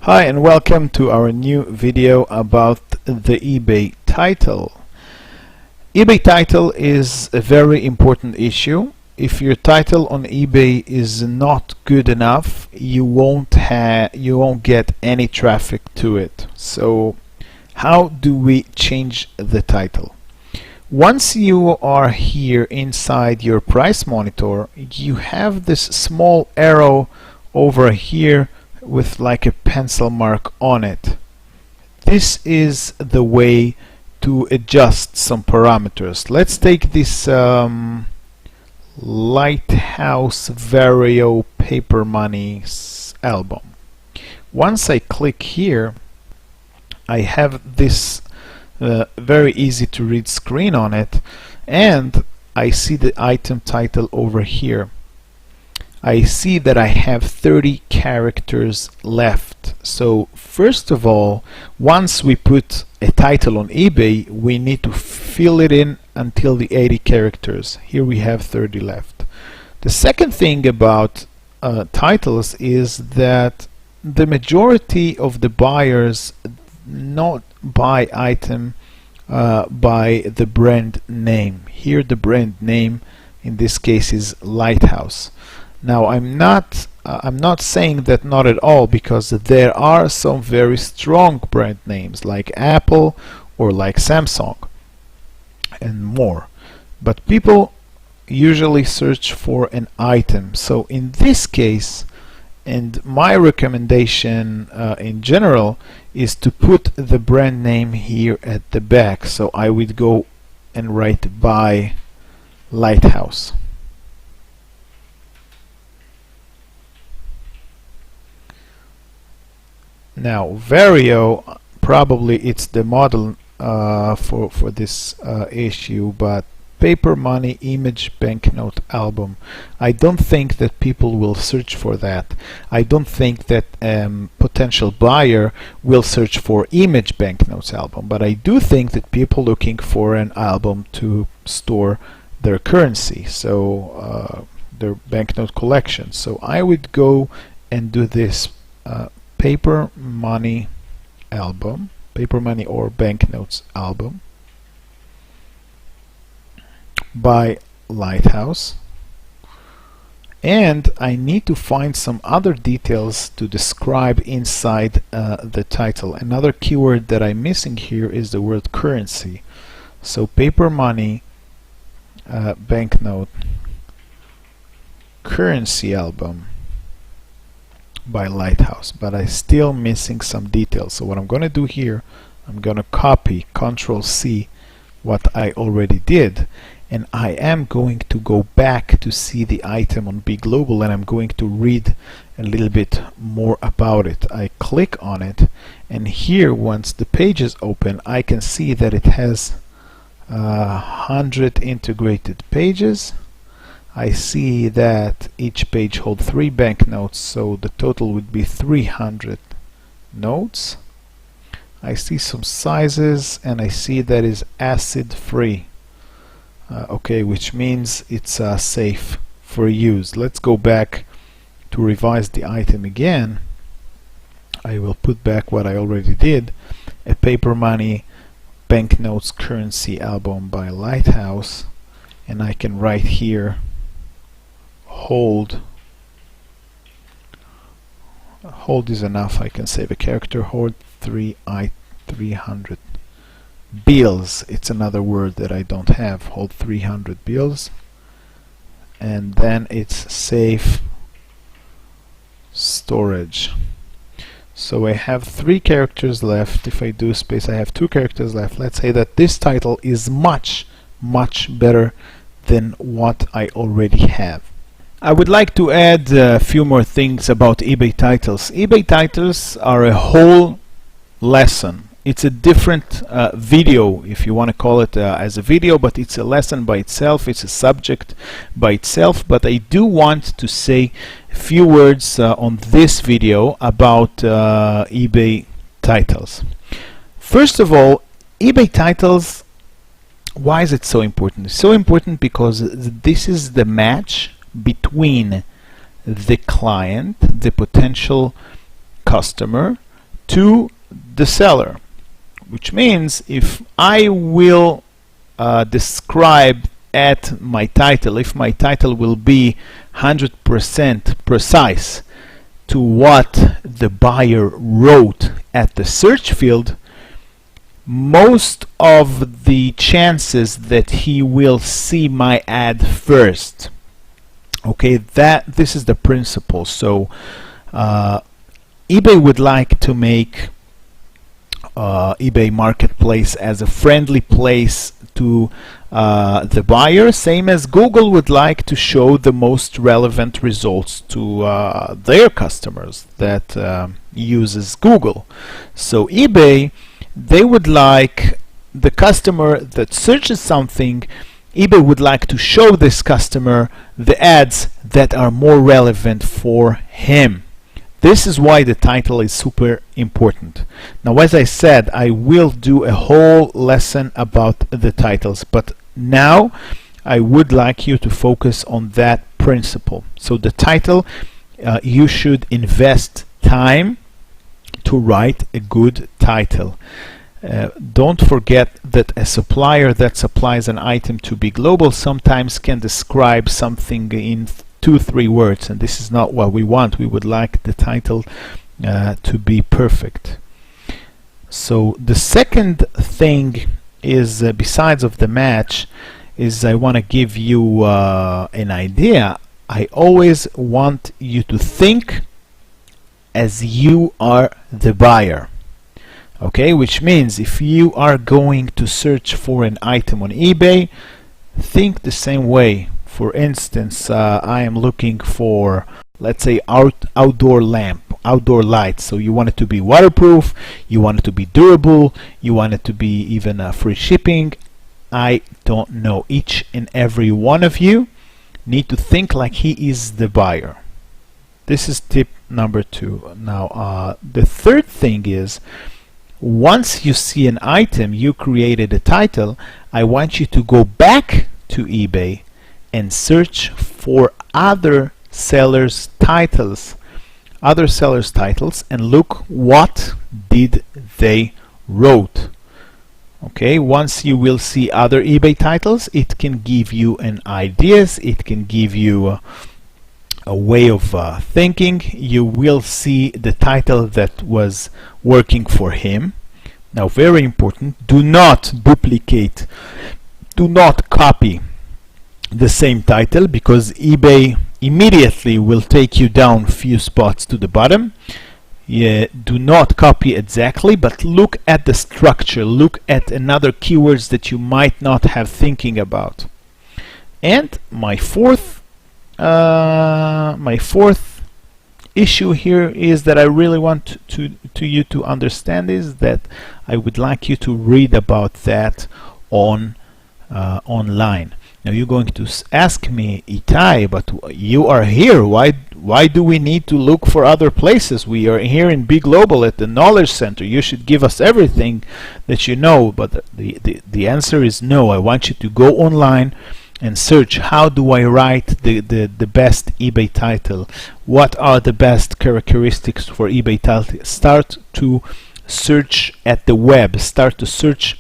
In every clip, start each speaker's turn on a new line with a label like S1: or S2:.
S1: Hi and welcome to our new video about the eBay title. eBay title is a very important issue. If your title on eBay is not good enough, you won't get any traffic to it. So how do we change the title? Once you are here inside your price monitor, you have this small arrow over here with like a pencil mark on it. This is the way to adjust some parameters. Let's take this Lighthouse Vario Paper Money album. Once I click here, I have this very easy to read screen on it, and I see the item title over here. I see that I have 30 characters left. So first of all, once we put a title on eBay, we need to fill it in until the 80 characters. Here we have 30 left. The second thing about titles is that the majority of the buyers not buy item by the brand name. Here the brand name in this case is Lighthouse. Now I'm not saying that not at all, because there are some very strong brand names like Apple or like Samsung and more, but people usually search for an item. So in this case, and my recommendation in general is to put the brand name here at the back. So I would go and write by Lighthouse. Now Vario, probably it's the model for this issue, but Paper Money Image Banknote Album, I don't think that people will search for that. I don't think that potential buyer will search for Image Banknotes Album, but I do think that people looking for an album to store their currency, so their banknote collection. So I would go and do this Paper Money album, Paper Money or Banknotes album by Lighthouse, and I need to find some other details to describe inside the title. Another keyword that I'm missing here is the word currency. So Paper Money Banknote Currency album by Lighthouse, but I'm still missing some details. So what I'm going to do here, I'm going to copy, Control C, what I already did, and I am going to go back to see the item on BeGlobal, and I'm going to read a little bit more about it. I click on it, and here once the page is open, I can see that it has 100 integrated pages. I see that each page holds 3 banknotes, so the total would be 300 notes. I see some sizes, and I see that is acid free. Okay, which means it's safe for use. Let's go back to revise the item again. I will put back what I already did, a Paper Money Banknotes Currency album by Lighthouse, and I can write here hold is enough. I can save a character. Hold 300 bills. It's another word that I don't have. Hold 300 bills, and then it's safe storage. So I have 3 characters left. If I do space, I have 2 characters left. Let's say that this title is much better than what I already have. I would like to add a few more things about eBay titles. eBay titles are a whole lesson. It's a different video, if you want to call it as a video, but it's a lesson by itself. It's a subject by itself. But I do want to say a few words on this video about eBay titles. First of all, eBay titles, why is it so important? It's so important because this is the match between the client, the potential customer, to the seller, which means if I will describe at my title, if my title will be 100% precise to what the buyer wrote at the search field, most of the chances that he will see my ad first. Okay, this is the principle. So eBay would like to make eBay Marketplace as a friendly place to the buyer, same as Google would like to show the most relevant results to their customers that uses Google. So eBay, they would like the customer that searches something, eBay would like to show this customer the ads that are more relevant for him. This is why the title is super important. Now, as I said, I will do a whole lesson about the titles, but now I would like you to focus on that principle. So the title, you should invest time to write a good title. Don't forget that a supplier that supplies an item to BeGlobal sometimes can describe something in 2-3 words, and this is not what we want. We would like the title to be perfect. So the second thing is, besides of the match, is I want to give you an idea. I always want you to think as you are the buyer. Okay, which means if you are going to search for an item on eBay, think the same way. For instance, I am looking for, let's say, outdoor lamp, outdoor light. So you want it to be waterproof, you want it to be durable, you want it to be even free shipping. I don't know. Each and every one of you need to think like he is the buyer. This is tip number 2. Now, the third thing is, once you see an item, you created a title, I want you to go back to eBay and search for other sellers' titles, and look what did they wrote. Okay, once you will see other eBay titles, it can give you an ideas, it can give you a way of thinking. You will see the title that was working for him. Now, very important, do not duplicate, do not copy the same title, because eBay immediately will take you down a few spots to the bottom. Do not copy exactly, but look at the structure, look at another keywords that you might not have thinking about. And my fourth issue here is that I really want you to understand is that I would like you to read about that on online. Now you're going to ask me, Itai, but you are here. Why do we need to look for other places? We are here in BeGlobal at the Knowledge Center. You should give us everything that you know. But the answer is no. I want you to go online and search, how do I write the best eBay title? What are the best characteristics for eBay title? Start to search at the web. Start to search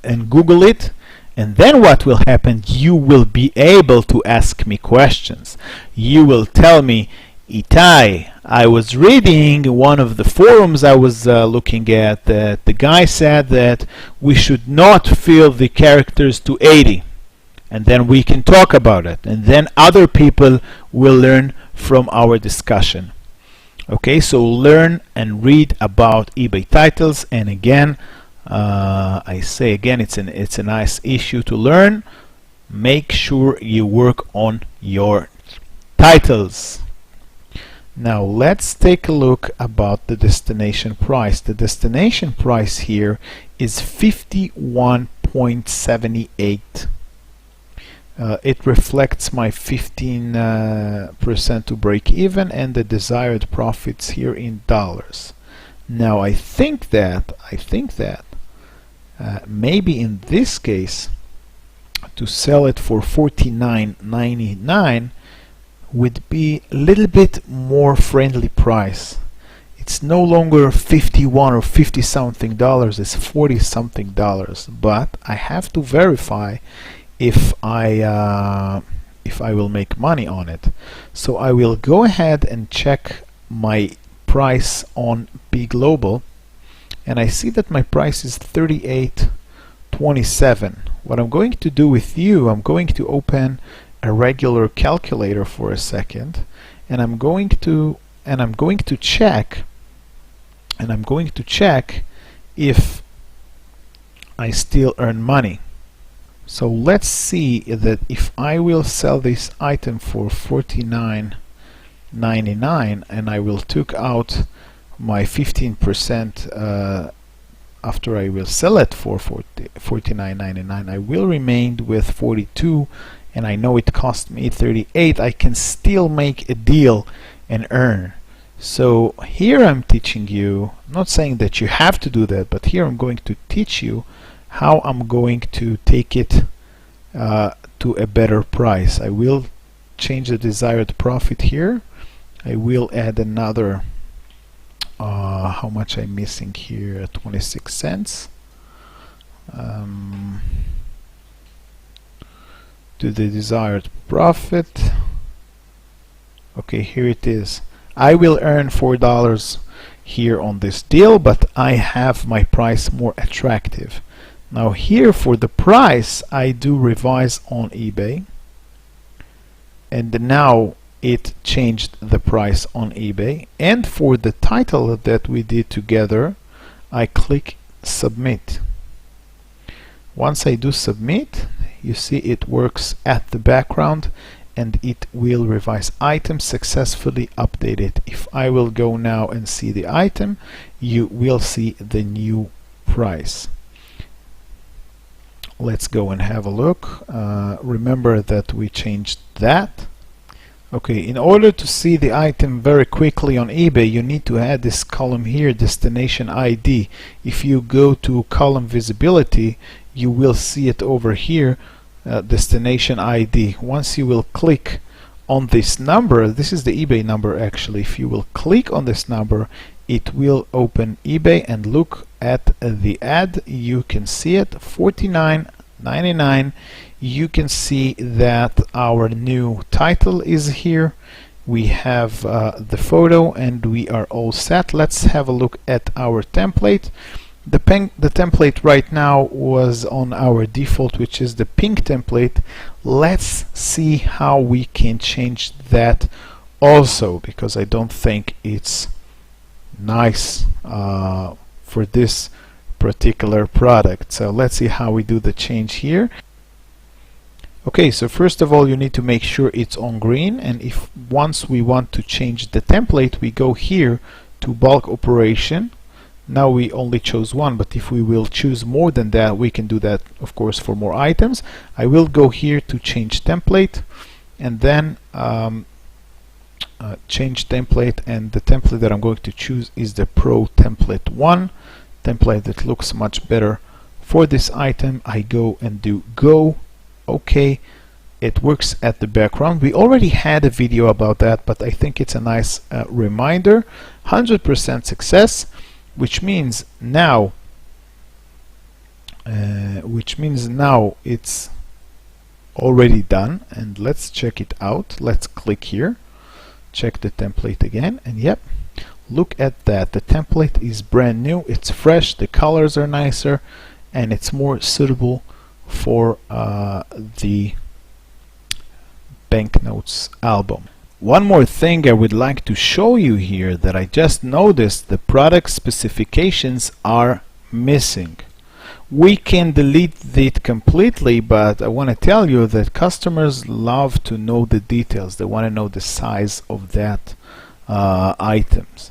S1: and Google it. And then what will happen? You will be able to ask me questions. You will tell me, Itai, I was reading one of the forums I was looking at that the guy said that we should not fill the characters to 80. And then we can talk about it. And then other people will learn from our discussion. Okay, so learn and read about eBay titles. And again, I say again, it's a nice issue to learn. Make sure you work on your titles. Now let's take a look about the destination price. The destination price here is 51.78. It reflects my 15% to break even and the desired profits here in dollars. Now I think that maybe in this case to sell it for $49.99 would be a little bit more friendly price. it's no longer 51 or 50 something dollars, it's 40 something dollars, but I have to verify if I will make money on it. So I will go ahead and check my price on BeGlobal, and I see that my price is 38.27. What I'm going to do with you, I'm going to open a regular calculator for a second, and I'm going to check if I still earn money. So let's see that if I will sell this item for $49.99 and I will took out my 15% after I will sell it for $49.99, I will remain with 42, and I know it cost me 38. I can still make a deal and earn. So here I'm teaching you, I'm not saying that you have to do that, but here I'm going to teach you how I'm going to take it to a better price. I will change the desired profit here. I will add another, how much I'm missing here, 26 cents. To the desired profit. Okay, here it is. I will earn $4 here on this deal, but I have my price more attractive. Now here for the price, I do revise on eBay, and now it changed the price on eBay. And for the title that we did together, I click submit. Once I do submit, you see it works at the background, and it will revise item successfully updated. If I will go now and see the item, you will see the new price. Let's go and have a look. Remember that we changed that. Okay, in order to see the item very quickly on eBay, you need to add this column here, destination ID. If you go to column visibility, you will see it over here, destination ID. Once you will click on this number, this is the eBay number actually, if you will click on this number, it will open eBay and look at the ad. You can see it, $49.99. You can see that our new title is here. We have the photo, and we are all set. Let's have a look at our template. The template right now was on our default, which is the pink template. Let's see how we can change that also, because I don't think it's nice for this particular product. So let's see how we do the change here. Okay, so first of all, you need to make sure it's on green, and if once we want to change the template, we go here to bulk operation. Now we only chose one, but if we will choose more than that, we can do that, of course, for more items. I will go here to change template, and then change template, and the template that I'm going to choose is the Pro Template 1 template that looks much better for this item. I go and do go. Okay, it works at the background. We already had a video about that, but I think it's a nice reminder. 100% success, which means now it's already done. And let's check it out. Let's click here, check the template again, and yep, look at that. The template is brand new, it's fresh, the colors are nicer, and it's more suitable for the banknotes album. One more thing I would like to show you here that I just noticed, the product specifications are missing. We can delete it completely, but I want to tell you that customers love to know the details. They want to know the size of that items.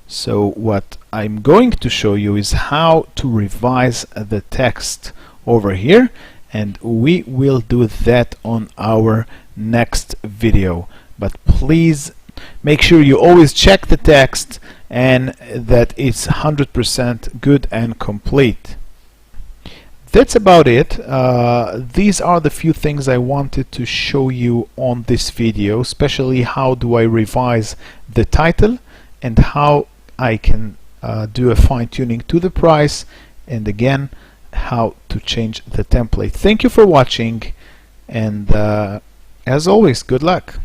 S1: So what I'm going to show you is how to revise the text over here, and we will do that on our next video. But please make sure you always check the text and that it's 100% good and complete. That's about it. These are the few things I wanted to show you on this video, especially how do I revise the title and how I can do a fine-tuning to the price, and again how to change the template. Thank you for watching, and as always, good luck.